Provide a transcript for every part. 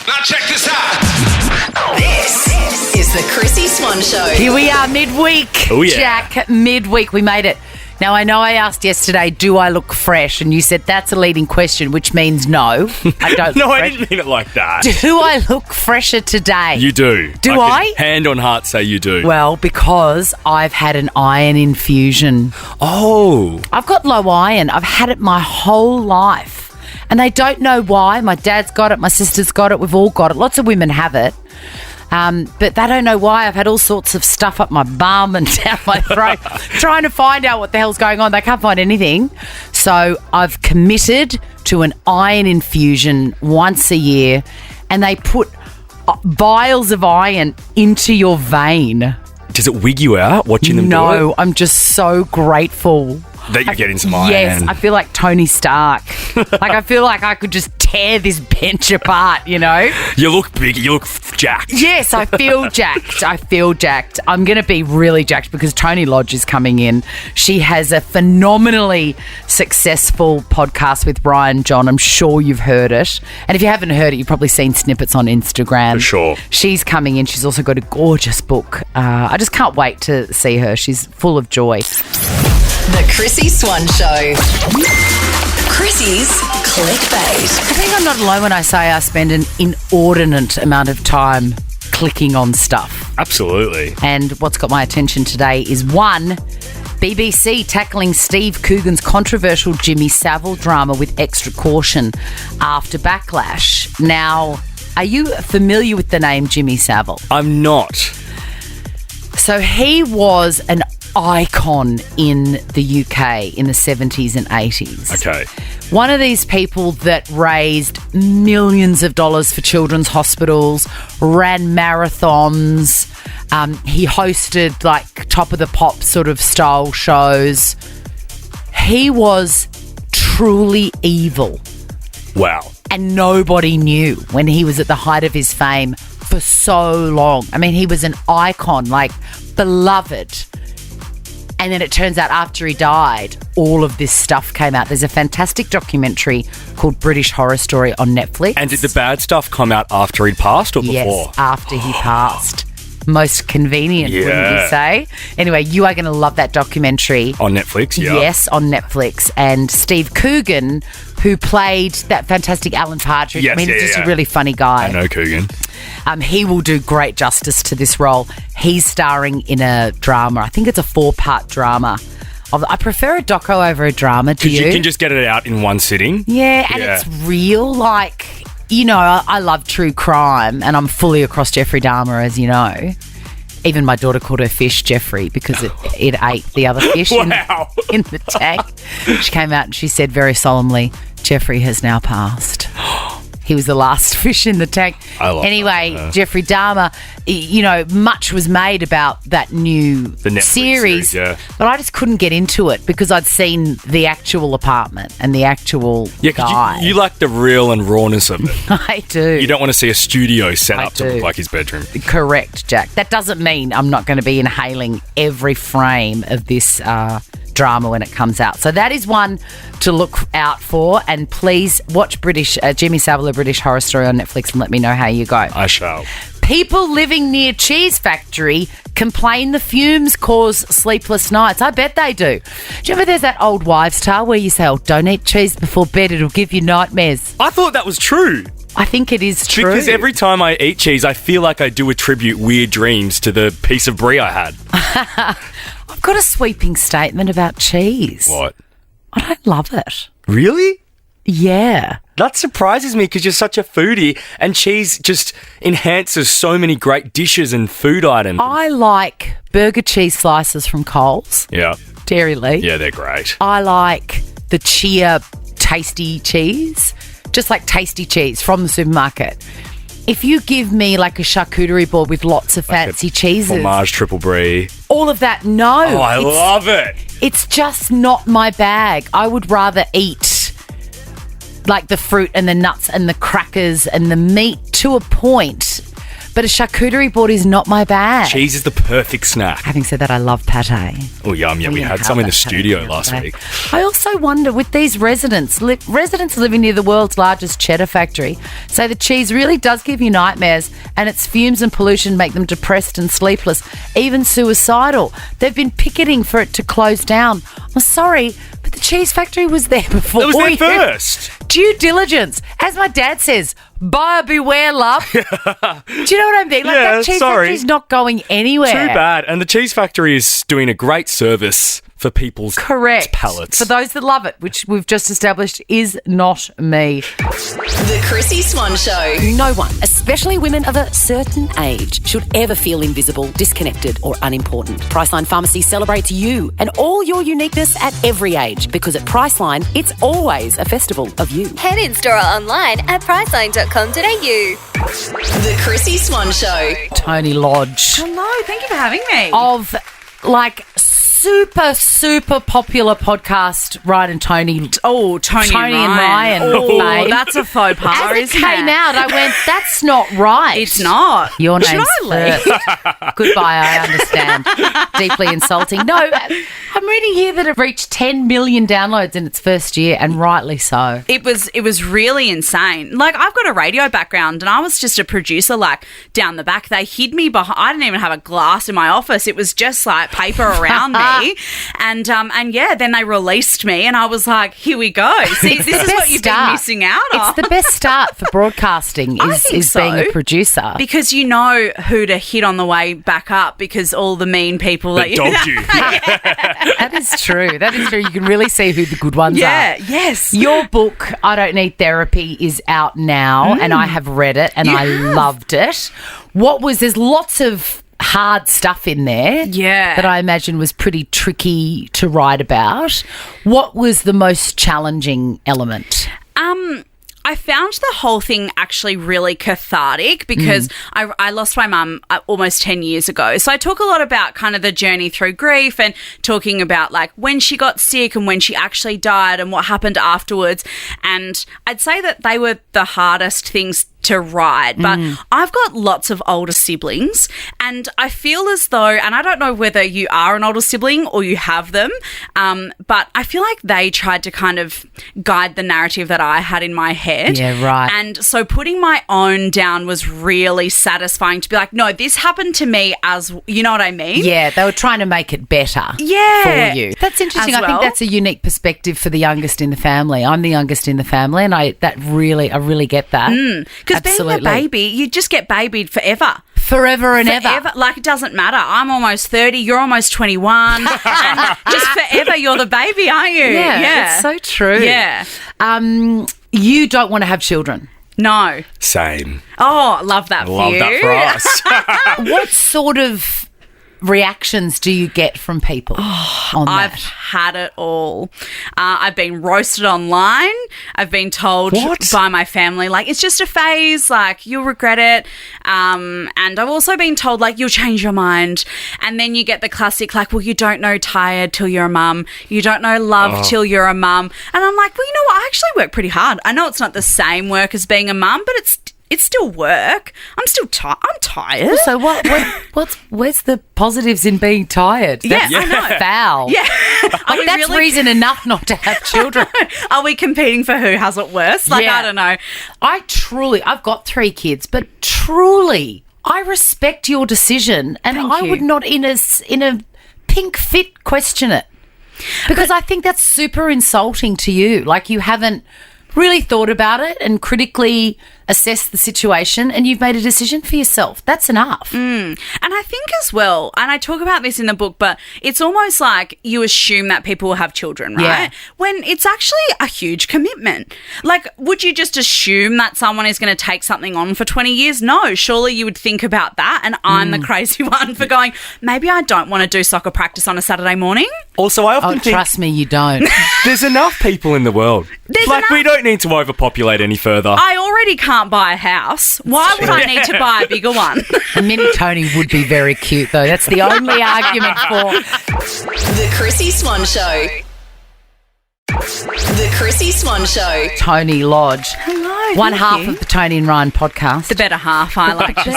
Now check this out. This is the Chrissie Swan Show. Here we are, midweek. Oh, yeah. Jack, midweek. We made it. Now, I know I asked yesterday, do I look fresh? And you said that's a leading question, which means no. I don't No, look I fresh. didn't mean it like that. Do I look fresher today? You do. Do can I? Hand on heart say you do. Well, because I've had an iron infusion. Oh. I've got low iron. I've had it my whole life. And they don't know why. My dad's got it. My sister's got it. We've all got it. Lots of women have it. But they don't know why. I've had all sorts of stuff up my bum and down my throat trying to find out what the hell's going on. They can't find anything. So I've committed to an iron infusion once a year, and they put vials of iron into your vein. Does it wig you out watching them do it? No, I'm just so grateful. That you're getting some iron. Yes, I feel like Tony Stark. I feel like I could just tear this bench apart, you know? You look big. You look jacked. Yes, I feel jacked. I'm going to be really jacked because Toni Lodge is coming in. She has a phenomenally successful podcast with Ryan John. I'm sure you've heard it. And if you haven't heard it, you've probably seen snippets on Instagram. For sure. She's coming in. She's also got a gorgeous book. I just can't wait to see her. She's full of joy. The Chrissie Swan Show. Chrissie's clickbait. I think I'm not alone when I say I spend an inordinate amount of time clicking on stuff. Absolutely. And what's got my attention today is one, BBC tackling Steve Coogan's controversial Jimmy Savile drama with extra caution after backlash. Now, are you familiar with the name Jimmy Savile? I'm not. So he was an icon in the UK in the 70s and 80s. Okay. One of these people that raised millions of dollars for children's hospitals, ran marathons. He hosted like Top of the Pop sort of style shows. He was truly evil. Wow. And nobody knew when he was at the height of his fame for so long. I mean, he was an icon, like beloved. And then it turns out after he died, all of this stuff came out. There's a fantastic documentary called British Horror Story on Netflix. And did the bad stuff come out after he'd passed or before? Yes, after he passed. Most convenient, wouldn't you say? Anyway, you are going to love that documentary. On Netflix, yeah. Yes, on Netflix. And Steve Coogan, who played that fantastic Alan Partridge. Yes, he's just a really funny guy. I know Coogan. He will do great justice to this role. He's starring in a drama. I think it's a 4-part drama. I prefer a doco over a drama. Do you? Because you can just get it out in one sitting. Yeah, and it's real. Like, you know, I love true crime, and I'm fully across Jeffrey Dahmer, as you know. Even my daughter called her fish Jeffrey because it ate the other fish in the tank. She came out and she said very solemnly, Jeffrey has now passed. He was the last fish in the tank. Anyway, Jeffrey Dahmer, you know, much was made about that new the Netflix series, but I just couldn't get into it because I'd seen the actual apartment and the actual guy. You like the real and rawness of it. I do. You don't want to see a studio set up to look like his bedroom. Correct, Jack. That doesn't mean I'm not going to be inhaling every frame of this drama when it comes out. So that is one to look out for, and please watch Jimmy Savile, a British Horror Story on Netflix, and let me know how you go. I shall. People living near cheese factory complain the fumes cause sleepless nights. I bet they do. Do you remember there's that old wives' tale where you say, oh, don't eat cheese before bed, it'll give you nightmares? I thought that was true. I think it is true. Because every time I eat cheese, I feel like I do attribute weird dreams to the piece of brie I had. I've got a sweeping statement about cheese. What? I don't love it. Really? Yeah. That surprises me because you're such a foodie and cheese just enhances so many great dishes and food items. I like burger cheese slices from Coles. Yeah. Dairy Lee. Yeah, they're great. I like the Chia tasty cheese, just like tasty cheese from the supermarket. If you give me like a charcuterie board with lots of fancy cheeses. Fromage triple brie. All of that, no. Oh, I love it. It's just not my bag. I would rather eat like the fruit and the nuts and the crackers and the meat to a point. but a charcuterie board is not my bag. Cheese is the perfect snack. Having said that, I love pate. Oh, yum. Yeah, we had some in the studio last week. I also wonder, with these residents living near the world's largest cheddar factory, say the cheese really does give you nightmares, and its fumes and pollution make them depressed and sleepless, even suicidal. They've been picketing for it to close down. I'm sorry, but the cheese factory was there before. It was there you. first. Due diligence. As my dad says, buyer beware, love. Do you know what I mean? Like, Yeah, that cheese sorry. factory's not going anywhere. Too bad. And the cheese factory is doing a great service for people's Correct. palates. For those that love it, which we've just established is not me. The Chrissie Swan Show. No one, especially women of a certain age, should ever feel invisible, disconnected, or unimportant. Priceline Pharmacy celebrates you and all your uniqueness at every age, because at Priceline, it's always a festival of you. Head in store or online at priceline.com.au. The Chrissie Swan Show. Toni Lodge. Hello, thank you for having me. Of, like, super popular podcast, Ryan and Toni. Oh, Toni and Ryan. Oh, babe. that's a faux pas, As it isn't came it? out, I went, that's not right. It's not. Your Should name's I leave? first. Goodbye, I understand. Deeply insulting. No, I'm reading here that it reached 10 million downloads in its first year, and rightly so. It was really insane. Like, I've got a radio background, and I was just a producer, like, down the back. They hid me behind. I didn't even have a glass in my office. It was just like paper around me. And yeah, then they released me, and I was like, here we go. See, this is what you've been missing out on. It's the best start for broadcasting is so. being a producer. Because you know who to hit on the way back up, because all the mean people that you dogged you. That is true. That is true. You can really see who the good ones Yeah, are. yes. Your book, I Don't Need Therapy, is out now, and I have read it, and I loved it. There's lots of hard stuff in there that I imagine was pretty tricky to write about. What was the most challenging element? I found the whole thing actually really cathartic, because I lost my mum almost 10 years ago. So I talk a lot about kind of the journey through grief, and talking about like when she got sick and when she actually died and what happened afterwards. And I'd say that they were the hardest things to write, but I've got lots of older siblings, and I feel as though, and I don't know whether you are an older sibling or you have them, but I feel like they tried to kind of guide the narrative that I had in my head. Yeah, right. And so putting my own down was really satisfying, to be like, no, this happened to me, as, you know what I mean? Yeah, they were trying to make it better for you. That's interesting. As I think well. that's a unique perspective for the youngest in the family. I'm the youngest in the family, and I really get that. Because being a baby, you just get babied forever. Forever and ever. Like, it doesn't matter. I'm almost 30, you're almost 21. And just forever, you're the baby, aren't you? Yeah, it's so true. Yeah. You don't want to have children. No. Same. Oh, love that for Love you. that for us. What sort of reactions do you get from people on I've that? had it all. I've been roasted online. I've been told What? by my family, like, it's just a phase, like, you'll regret it. And I've also been told, like, you'll change your mind. And then you get the classic, like, well, you don't know tired till you're a mum. You don't know love till you're a mum. And I'm like, well, you know what? I actually work pretty hard. I know it's not the same work as being a mum, but it's still work. I'm still I'm tired. So where's the positives in being tired? Yeah, That's I know. foul. Yeah. Like, that's reason enough not to have children. Are we competing for who has it worse? Like, Yeah. I don't know. I've got 3 kids, but truly, I respect your decision, and Thank I you. would not in a pink fit question it, because I think that's super insulting to you. Like, you haven't really thought about it and critically assessed the situation, and you've made a decision for yourself. That's enough. And I think as well, and I talk about this in the book, but it's almost like you assume that people will have children, right? Yeah. When it's actually a huge commitment. Like, would you just assume that someone is going to take something on for 20 years? No, surely you would think about that. And I'm the crazy one for going, maybe I don't want to do soccer practice on a Saturday morning. Also, I often think Trust me, you don't. there's enough people in the world. There's like, we enough. don't need to overpopulate any further. I already can't buy a house. Why would I need to buy a bigger one? A mini Tony would be very cute, though. That's the only argument for. The Chrissie Swan Show. The Chrissie Swan Show. Toni Lodge. Hello. One thank half you. of the Toni and Ryan podcast. The better half, I like to say.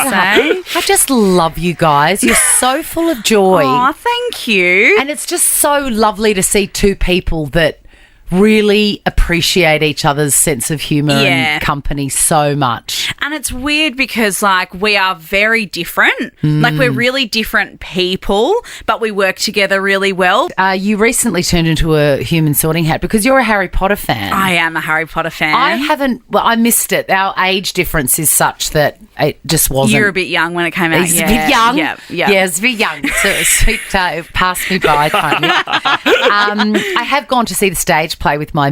I just love you guys. You're so full of joy. Aw, thank you. And it's just so lovely to see two people that really appreciate each other's sense of humour and company so much. And it's weird because, like, we are very different. Like, we're really different people, but we work together really well. You recently turned into a human sorting hat because you're a Harry Potter fan. I am a Harry Potter fan. I missed it. Our age difference is such that it just wasn't. You're a bit young when it came out. He's a bit young. Yeah. Yeah, it's a bit young. So it passed me by, Tony. I have gone to see the stage play with my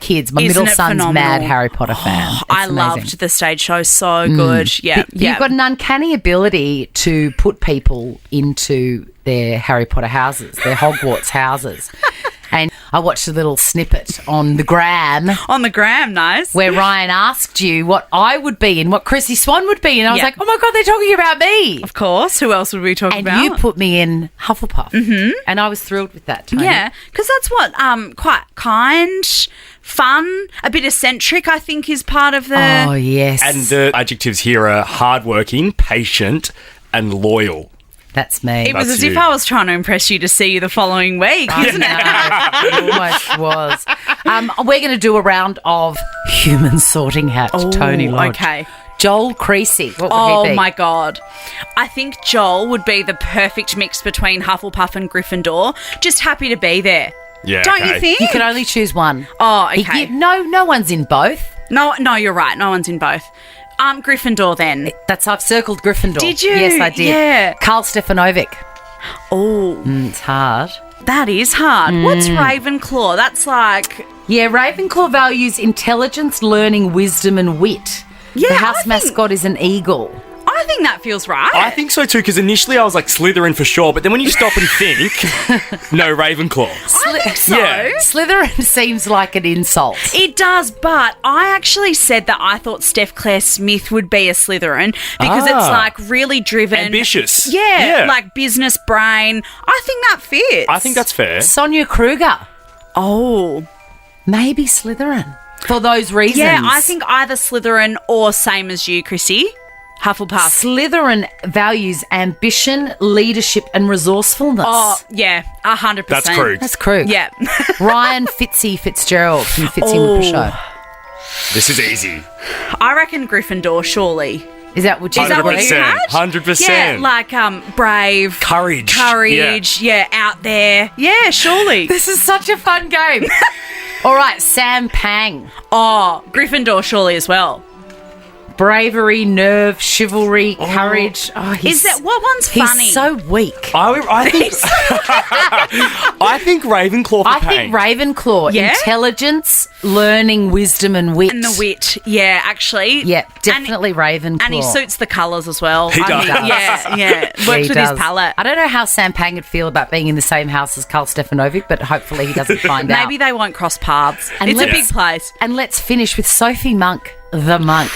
kids. My Isn't middle it son's phenomenal? mad Harry Potter fan. It's I amazing. loved the stage show so good. Yeah. You've got an uncanny ability to put people into their Harry Potter houses, their Hogwarts houses. And I watched a little snippet on the gram On the gram, nice. where Ryan asked you what I would be and what Chrissie Swan would be. And I was Yeah. like, oh my God, they're talking about me. Of course. Who else would we talk And about? you put me in Hufflepuff. Mm-hmm. And I was thrilled with that, Tony. Yeah, because that's what quite kind, fun, a bit eccentric, I think, is part of the... Oh, yes. And the adjectives here are hardworking, patient, and loyal. That's me. It was That's as if you. I was trying to impress you to see you the following week, isn't it? It almost was. We're going to do a round of human sorting hats, Toni Lodge. Okay. Joel Chrissie. What would Oh, he be? my God. I think Joel would be the perfect mix between Hufflepuff and Gryffindor. Just happy to be there. Yeah, Don't you okay. think? You can only choose one. Oh, okay. No one's in both. No, you're right. No one's in both. Gryffindor then. I've circled Gryffindor. Did you? Yes, I did. Yeah. Karl Stefanovic. Oh, It's hard. that is hard. What's Ravenclaw? That's like... Yeah, Ravenclaw values intelligence, learning, wisdom, and wit. Yeah, the house I think- mascot is an eagle. I think that feels right. I think so too, because initially I was like Slytherin for sure, but then when you stop and think, no, Ravenclaw. I think so. Yeah. Slytherin seems like an insult. It does, but I actually said that I thought Steph Claire Smith would be a Slytherin because it's like really driven. Ambitious. Yeah, like business brain. I think that fits. I think that's fair. Sonia Kruger. Oh. Maybe Slytherin. For those reasons. Yeah, I think either Slytherin or same as you, Chrissy. Hufflepuff. Slytherin values ambition, leadership, and resourcefulness. Oh, yeah, 100%. That's Krug. That's Krug. Yeah. Ryan Fitzgerald from Fitzy Whipper Show. This is easy. I reckon Gryffindor, surely. Is that what you Is that what you 100%. had? 100%. Yeah, like brave. Courage. Yeah, out there. Yeah, surely. This is such a fun game. All right, Sam Pang. Oh, Gryffindor, surely as well. Bravery, nerve, chivalry, courage. Oh, Is that what one's funny? He's so weak. I think I think Ravenclaw for I Pang. think Ravenclaw. Yeah? Intelligence, learning, wisdom, and wit. And the wit, yeah, actually. Yeah, definitely Ravenclaw. And he suits the colours as well. He does. Yeah. Works He with does. his palette. I don't know how Sam Pang would feel about being in the same house as Karl Stefanovic, but hopefully he doesn't find out. Maybe they won't cross paths. And It's a let's- big place. And let's finish with Sophie Monk, the monk.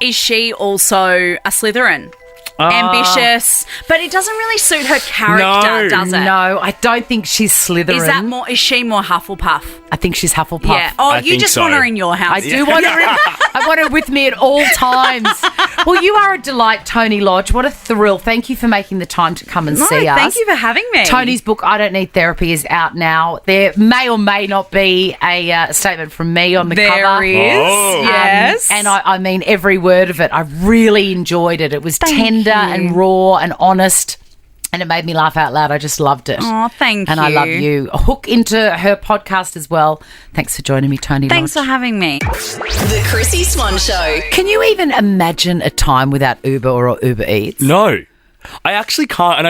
Is she also a Slytherin? Ambitious, but it doesn't really suit her character, No. does it? No, I don't think she's Slytherin. Is she more Hufflepuff? I think she's Hufflepuff. Yeah. Oh, I you think just so. want her in your house. I do want her. I want her with me at all times. Well, you are a delight, Toni Lodge. What a thrill! Thank you for making the time to come and No, see us. thank you for having me. Tony's book, I Don't Need Therapy, is out now. There may or may not be a statement from me on the cover. There is. Oh. Yes. And I mean every word of it. I really enjoyed it. It was tender you. and raw and honest. And it made me laugh out loud. I just loved it. Oh, thank and you. I love you. Hook into her podcast as well. Thanks for joining me, Toni Thanks for Lodge. having me. The Chrissie Swan Show. Can you even imagine a time without Uber or Uber Eats? No. I actually can't, and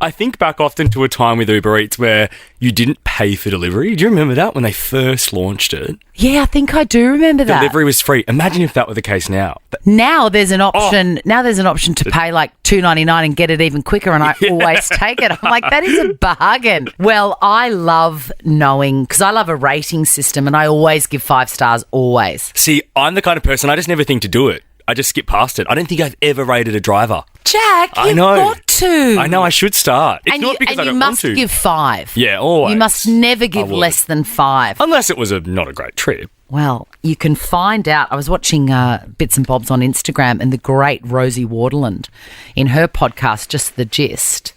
I think back often to a time with Uber Eats where you didn't pay for delivery. Do you remember that when they first launched it? Yeah, I think I do remember that. Delivery was free. Imagine if that were the case now. Now there's an option. Oh. Now there's an option to pay like $2.99 and get it even quicker, and I always take it. I'm like, that is a bargain. Well, I love knowing because I love a rating system, and I always give 5 stars. Always. See, I'm the kind of person, I just never think to do it. I just skip past it. I don't think I've ever rated a driver. Jack, I you've know. got to. I know I should start. It's not because I you don't must want to. give 5. Yeah, always. You must never I give would. less than 5. Unless it was not a great trip. Well, you can find out. I was watching Bits and Bobs on Instagram, and the great Rosie Waterland, in her podcast, Just the Gist,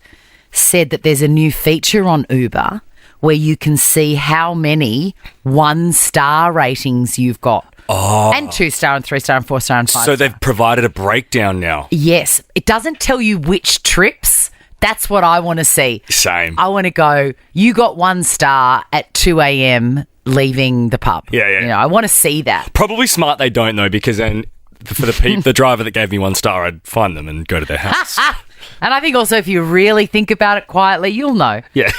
said that there's a new feature on Uber where you can see how many 1-star ratings you've got. Oh. And 2-star and 3-star and 4-star and 5-star. So they've provided a breakdown now. Yes. It doesn't tell you which trips. That's what I want to see. Same. I want to go, you got 1 star at 2 a.m. leaving the pub. Yeah. You know, I want to see that. Probably smart they don't, though, because then for the driver that gave me 1 star, I'd find them and go to their house. And I think also if you really think about it quietly, you'll know. Yeah.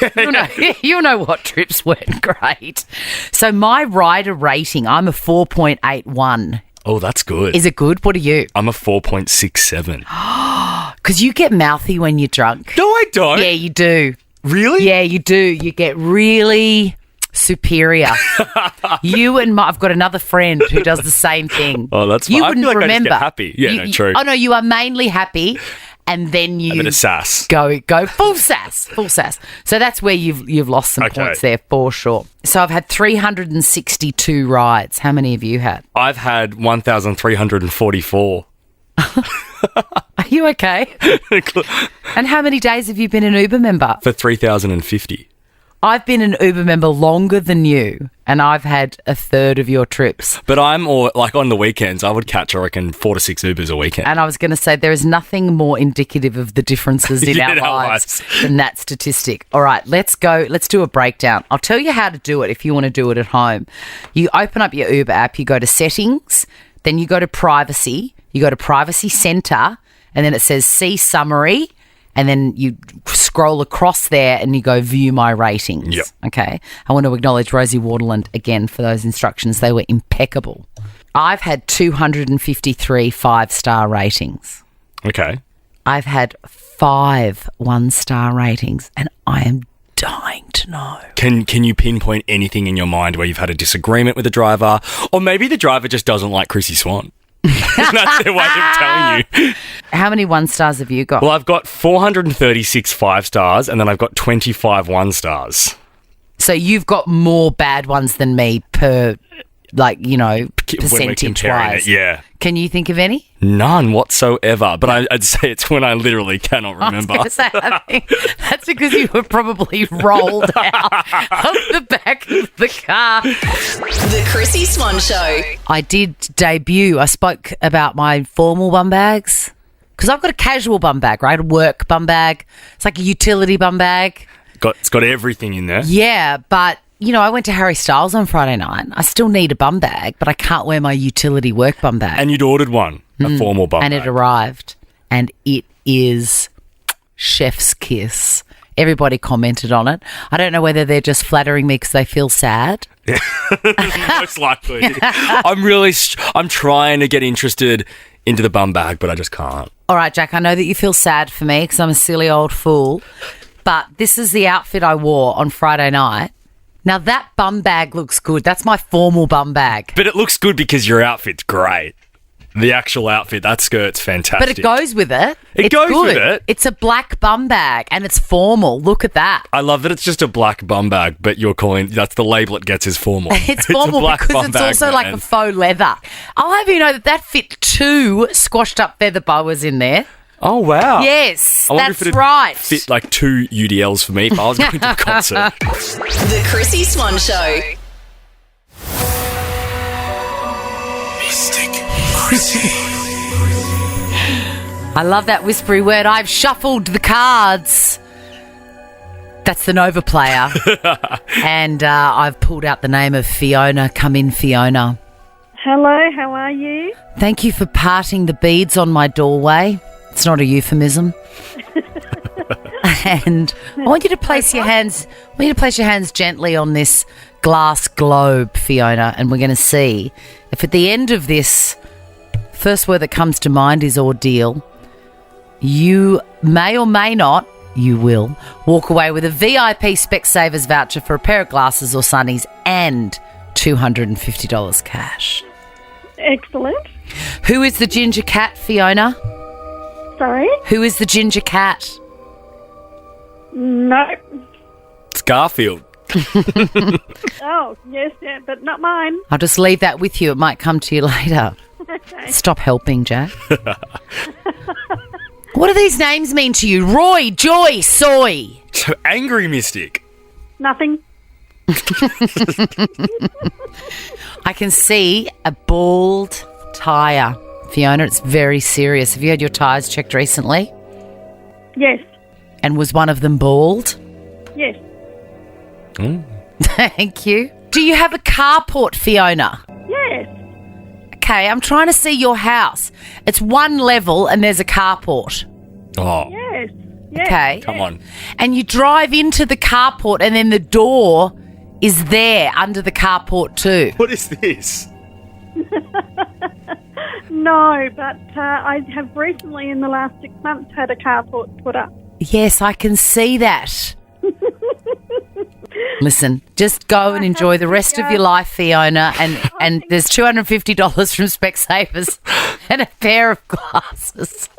You'll know what trips weren't great. So my rider rating, I'm a 4.81. Oh, that's good. Is it good? What are you? I'm a 4.67. Because you get mouthy when you're drunk. No, I don't. Yeah, you do. Really? Yeah, you do. You get really superior. I've got another friend who does the same thing. Oh, that's you fine. wouldn't I feel like remember. I just get happy. Yeah, no, true. Oh no, you are mainly happy, and then you A bit of sass. go full sass. So that's where you've lost some Okay. points there for sure. So I've had 362 rides. How many have you had? I've had 1,344. Are you okay? And how many days have you been an Uber member? For 3,050. I've been an Uber member longer than you, and I've had a third of your trips. But like on the weekends, I would catch, I reckon, 4 to 6 Ubers a weekend. And I was going to say there is nothing more indicative of the differences in Yeah, our in our lives lives. than that statistic. All right, let's go. Let's do a breakdown. I'll tell you how to do it if you want to do it at home. You open up your Uber app, you go to settings, then you go to privacy, you go to privacy center, and then it says see summary. And then you scroll across there and you go view my ratings. Yep. Okay. I want to acknowledge Rosie Waterland again for those instructions. They were impeccable. I've had 253 5-star ratings. Okay. I've had 5 1-star ratings, and I am dying to know. Can you pinpoint anything in your mind where you've had a disagreement with the driver? Or maybe the driver just doesn't like Chrissie Swan. That's their way of telling you. How many 1-stars have you got? Well, I've got 436 5-stars and then I've got 25 1-stars. So you've got more bad ones than me per, When we're percentage comparing wise. it, yeah. Can you think of any? None whatsoever. But I'd say it's when I literally cannot remember. I was going to say, I think that's because you were probably rolled out of the back of the car. The Chrissie Swan Show. I did debut. I spoke about my formal bum bags because I've got a casual bum bag, right? A work bum bag. It's like a utility bum bag. It's got everything in there. Yeah, but I went to Harry Styles on Friday night. I still need a bum bag, but I can't wear my utility work bum bag. And you'd ordered one, a formal bum And bag. it arrived, and it is chef's kiss. Everybody commented on it. I don't know whether they're just flattering me because they feel sad. Most likely. I'm trying to get interested into the bum bag, but I just can't. All right, Jack, I know that you feel sad for me because I'm a silly old fool, but this is the outfit I wore on Friday night. Now, that bum bag looks good. That's my formal bum bag. But it looks good because your outfit's great. The actual outfit, that skirt's fantastic. But it goes with it. It goes good. with it. It's a black bum bag and it's formal. Look at that. I love that it's just a black bum bag, but you're calling that's the label it gets is formal. It's formal a black because bum it's bag, also like man. a faux leather. I'll have you know that fit 2 squashed up feather boas in there. Oh wow! Yes, I wonder that's if it'd right. Fit like 2 UDLs for me if I was going to a concert. The Chrissie Swan Show. Mystic Chrissie. I love that whispery word. I've shuffled the cards. That's the Nova player. And I've pulled out the name of Fiona. Come in, Fiona. Hello, how are you? Thank you for parting the beads on my doorway. It's not a euphemism. And I want you to place your hands. I want you to place your hands gently on this glass globe, Fiona, and we're going to see if at the end of this, first word that comes to mind is ordeal. You may or may not, you will, walk away with a VIP Specsavers voucher for a pair of glasses or sunnies and $250 cash. Excellent. Who is the ginger cat, Fiona? Sorry? Who is the ginger cat? No. It's Garfield. Oh, yes, yeah, but not mine. I'll just leave that with you. It might come to you later. Okay. Stop helping, Jack. What do these names mean to you? Roy, Joy, Soy. So angry mystic. Nothing. I can see a bald tyre. Fiona, it's very serious. Have you had your tyres checked recently? Yes. And was one of them bald? Yes. Thank you. Do you have a carport, Fiona? Yes. Okay, I'm trying to see your house. It's one level and there's a carport. Oh, Yes. Yes. Okay. come on. And you drive into the carport and then the door is there under the carport too. What is this? No, but I have recently, in the last 6 months, had a carport put up. Yes, I can see that. Listen, just go and enjoy the rest of your life, Fiona, and there's $250 from Specsavers and a pair of glasses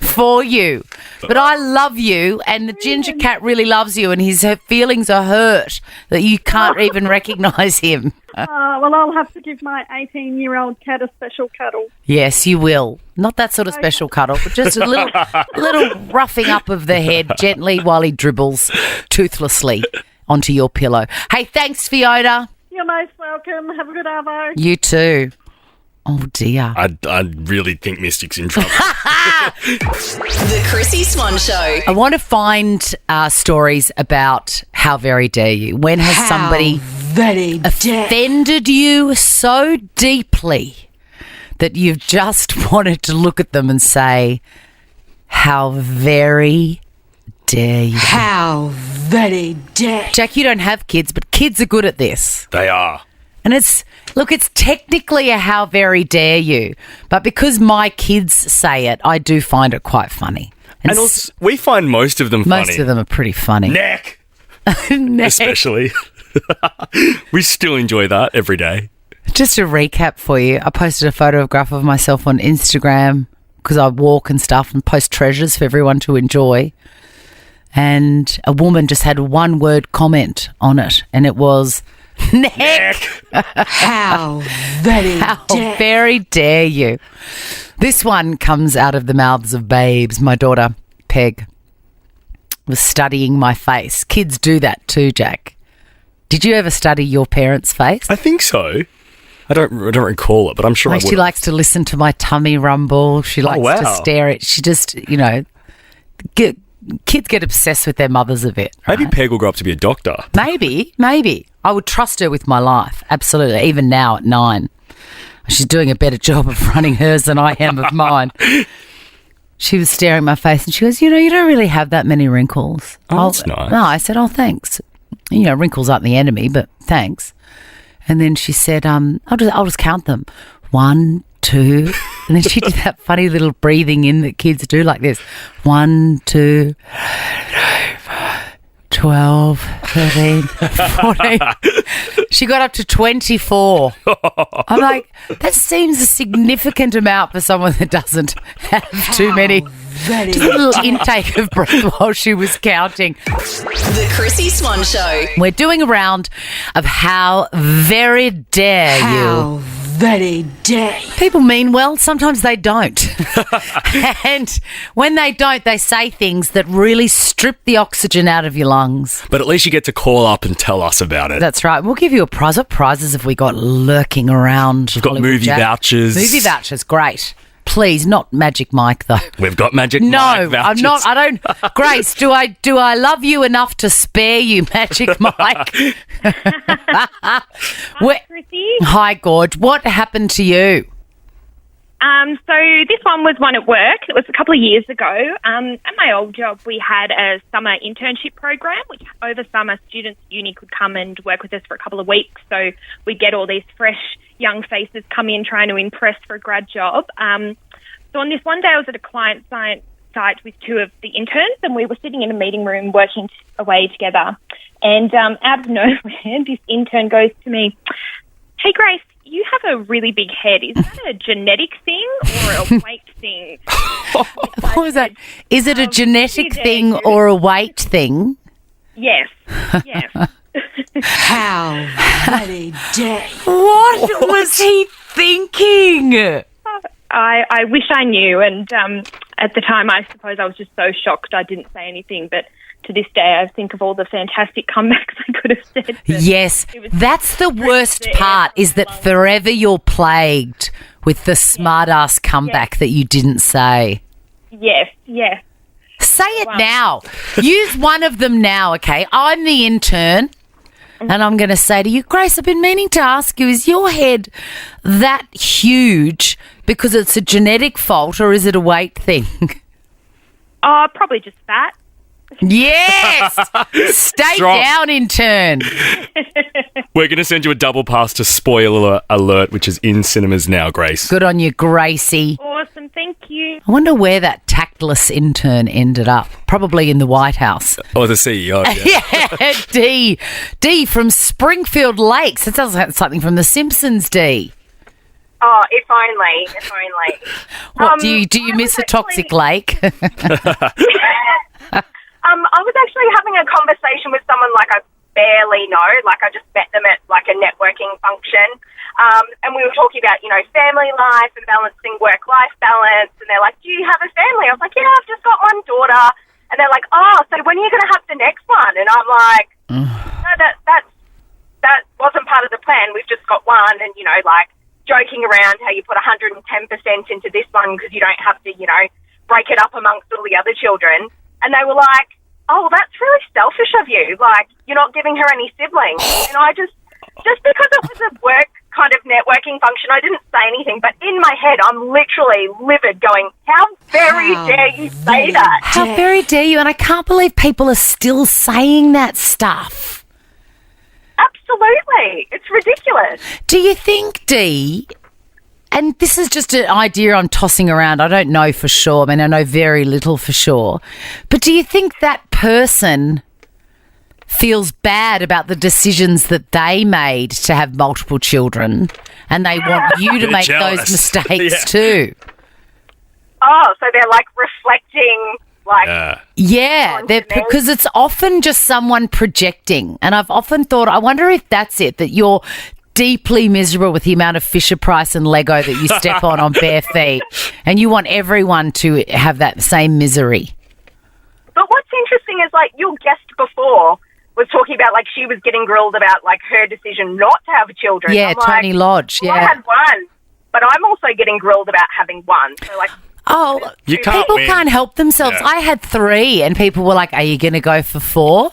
for you. But I love you, and the ginger cat really loves you, and her feelings are hurt that you can't even recognise him. Well, I'll have to give my 18-year-old cat a special cuddle. Yes, you will. Not that sort of special cuddle, but just a little roughing up of the head gently while he dribbles toothlessly onto your pillow. Hey, thanks, Fiona. You're most welcome. Have a good arvo. You too. Oh, dear. I really think Mystic's in trouble. The Chrissie Swan Show. I want to find stories about how very dare you. When has somebody offended you so deeply that you've just wanted to look at them and say, how very dare you? How very dare. Jack, you don't have kids, but kids are good at this. They are. And it's technically a how very dare you. But because my kids say it, I do find it quite funny. And also, we find most of them funny. Most of them are pretty funny. Neck, Neck. especially. We still enjoy that every day. Just a recap for you. I posted a photograph of myself on Instagram because I walk and stuff and post treasures for everyone to enjoy. And a woman just had one word comment on it, and it was, neck. How very How dare. very dare you. This one comes out of the mouths of babes. My daughter, Peg, was studying my face. Kids do that too, Jack. Did you ever study your parents' face? I think so. I don't recall it, but I'm sure I would. She likes to listen to my tummy rumble. She likes to wow. stare at. She just, kids get obsessed with their mothers a bit. Maybe Peg will grow up to be a doctor. Maybe. I would trust her with my life. Absolutely. Even now at 9. She's doing a better job of running hers than I am of mine. She was staring at my face and she goes, you don't really have that many wrinkles. Oh, that's nice. No, I said, oh, thanks. Wrinkles aren't the enemy, but thanks. And then she said, I'll just count them. 1, 2. And then she did that funny little breathing in that kids do like this. 1, 2, 12, 13, 14. She got up to 24. I'm like, that seems a significant amount for someone that doesn't have too many. Just a little intake of breath while she was counting. The Chrissie Swan Show. We're doing a round of how very dare you. How very dare. People mean well, sometimes they don't. And when they don't, they say things that really strip the oxygen out of your lungs. But at least you get to call up and tell us about it. That's right. We'll give you a prize. What prizes have we got lurking around? We've got Hollywood, movie Jack? vouchers. Movie vouchers, great. Please, not Magic Mike though. We've got Magic No, Mike vouchers. I'm not. I don't. Grace, do I love you enough to spare you, Magic Mike? Chrissie. Hi, Gorge. What happened to you? So this one was one at work. It was a couple of years ago. At my old job, we had a summer internship program, which over summer students at uni could come and work with us for a couple of weeks. So we get all these fresh young faces come in trying to impress for a grad job. So on this one day, I was at a client site with 2 of the interns, and we were sitting in a meeting room working away together. And out of nowhere, this intern goes to me, "Hey, Grace, you have a really big head. Is that a genetic thing or a weight thing?" What was that? Is it a genetic thing or a weight thing? Yes. Yes. How very dare you. What was he thinking? I wish I knew, and at the time I suppose I was just so shocked I didn't say anything, but to this day I think of all the fantastic comebacks I could have said. Yes, that's the worst part, is that forever you're plagued with the smart-ass comeback that you didn't say. Yes, yes. Say it now. Use one of them now, okay? I'm the intern, and I'm going to say to you, Grace, I've been meaning to ask you, is your head that huge because it's a genetic fault, or is it a weight thing? Oh, probably just fat. Yes! Stay Strong. down, intern. We're going to send you a double pass to Spoiler Alert, which is in cinemas now, Grace. Good on you, Gracie. Awesome, thank you. I wonder where that tactless intern ended up. Probably in the White House. Oh, the CEO. Yeah. Yeah, D from Springfield Lakes. That sounds like something from The Simpsons, D. Oh, if only. What, do you miss a toxic lake? I was actually having a conversation with someone like I barely know. Like I just met them at like a networking function. And we were talking about, family life and balancing work-life balance. And they're like, do you have a family? I was like, yeah, I've just got one daughter. And they're like, oh, so when are you going to have the next one? And I'm like, no, that wasn't part of the plan. We've just got one. And, joking around how you put 110% into this one because you don't have to, break it up amongst all the other children. And they were like, oh, that's really selfish of you. Like, you're not giving her any siblings. And I just because it was a work kind of networking function, I didn't say anything. But in my head, I'm literally livid going, how very dare you say that? How very dare you? And I can't believe people are still saying that stuff. Absolutely. It's ridiculous. Do you think, Dee, and this is just an idea I'm tossing around, I don't know for sure, I mean, I know very little for sure, but do you think that person feels bad about the decisions that they made to have multiple children and they want you to make jealous. those mistakes too? Oh, so they're like reflecting... because it's often just someone projecting. And I've often thought, I wonder if that's it, that you're deeply miserable with the amount of Fisher-Price and Lego that you step on bare feet, and you want everyone to have that same misery. But what's interesting is, your guest before was talking about, she was getting grilled about, her decision not to have children. Yeah, Toni Lodge, well, I had one, but I'm also getting grilled about having one. So, people can't help themselves. Yeah. I had 3 and people were like, are you going to go for 4?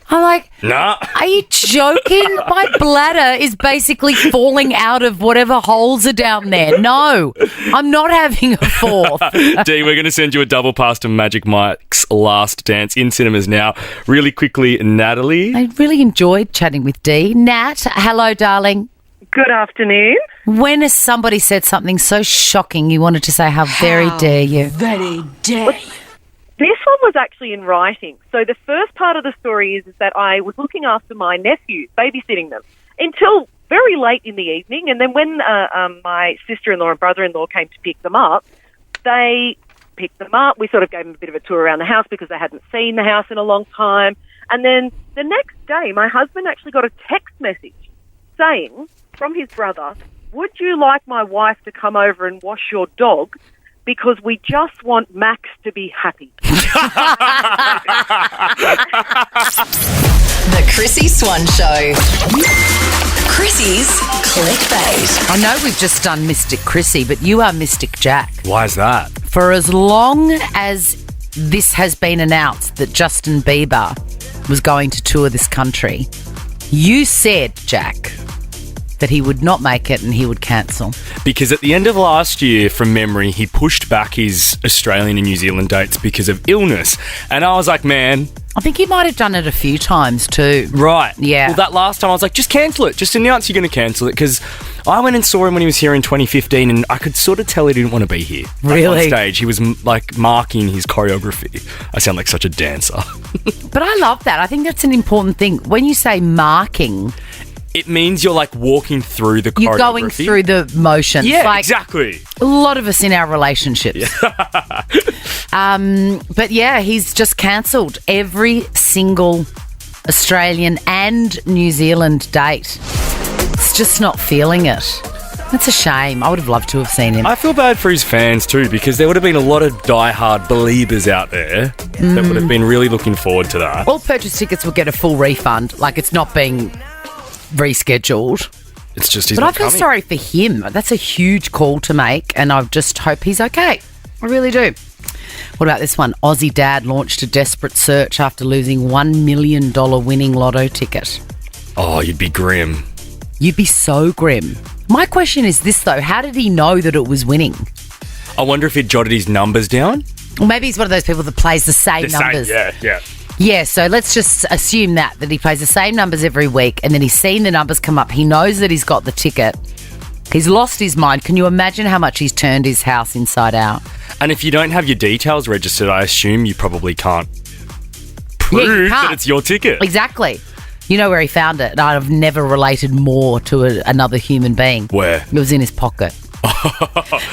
I'm like, nah. Are you joking? My bladder is basically falling out of whatever holes are down there. No, I'm not having a 4th. Dee, we're going to send you a double pass to Magic Mike's Last Dance in cinemas now. Really quickly, Natalie. I really enjoyed chatting with Dee. Nat, hello, darling. Good afternoon. When has somebody said something so shocking you wanted to say, how very dare you? Very dare you. This one was actually in writing. So the first part of the story is that I was looking after my nephews, babysitting them, until very late in the evening. And then when my sister-in-law and brother-in-law came to pick them up, they picked them up. We sort of gave them a bit of a tour around the house because they hadn't seen the house in a long time. And then the next day, my husband actually got a text message saying from his brother, would you like my wife to come over and wash your dog? Because we just want Max to be happy. The Chrissie Swan Show. Chrissie's clickbait. I know we've just done Mystic Chrissie, but you are Mystic Jack. Why is that? For as long as this has been announced that Justin Bieber was going to tour this country, you said, Jack, that he would not make it and he would cancel. Because at the end of last year, from memory, he pushed back his Australian and New Zealand dates because of illness. And I was like, man... I think he might have done it a few times too. Right. Yeah. Well, that last time I was like, just cancel it. Just announce you're going to cancel it. Because I went and saw him when he was here in 2015 and I could sort of tell he didn't want to be here. Really? On stage. He was marking his choreography. I sound like such a dancer. But I love that. I think that's an important thing. When you say marking... It means you're like walking through the choreography. You're going through the motions. Yeah, like, exactly. A lot of us in our relationships. But yeah, he's just cancelled every single Australian and New Zealand date. It's just not feeling it. That's a shame. I would have loved to have seen him. I feel bad for his fans too, because there would have been a lot of diehard believers out there that would have been really looking forward to that. All purchase tickets will get a full refund. Like, it's not being rescheduled. It's just he's But not I feel coming. sorry for him. That's a huge call to make, and I just hope he's okay. I really do. What about this one? Aussie dad launched a desperate search after losing $1 million winning lotto ticket. Oh, you'd be grim. You'd be so grim. My question is this, though. How did he know that it was winning? I wonder if he jotted his numbers down. Or maybe he's one of those people that plays the same numbers. Yeah. Yeah, so let's just assume that he plays the same numbers every week, and then he's seen the numbers come up. He knows that he's got the ticket. He's lost his mind. Can you imagine how much he's turned his house inside out? And if you don't have your details registered, I assume you probably can't prove that it's your ticket. Exactly. You know where he found it. I've never related more to another human being. Where? It was in his pocket.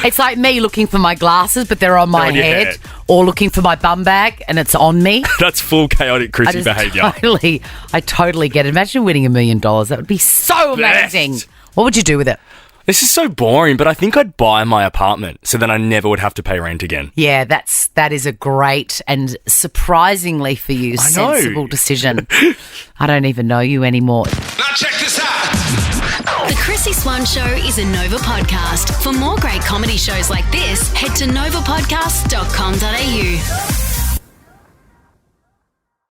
It's like me looking for my glasses, but they're on my head, or looking for my bum bag and it's on me. That's full chaotic Chrissie behaviour. I totally get it. Imagine winning $1 million. That would be so amazing. What would you do with it? This is so boring, but I think I'd buy my apartment so then I never would have to pay rent again. Yeah, that is a great and surprisingly for you sensible decision. I don't even know you anymore. Now check this out. The Chrissie Swan Show is a Nova podcast. For more great comedy shows like this, head to novapodcast.com.au.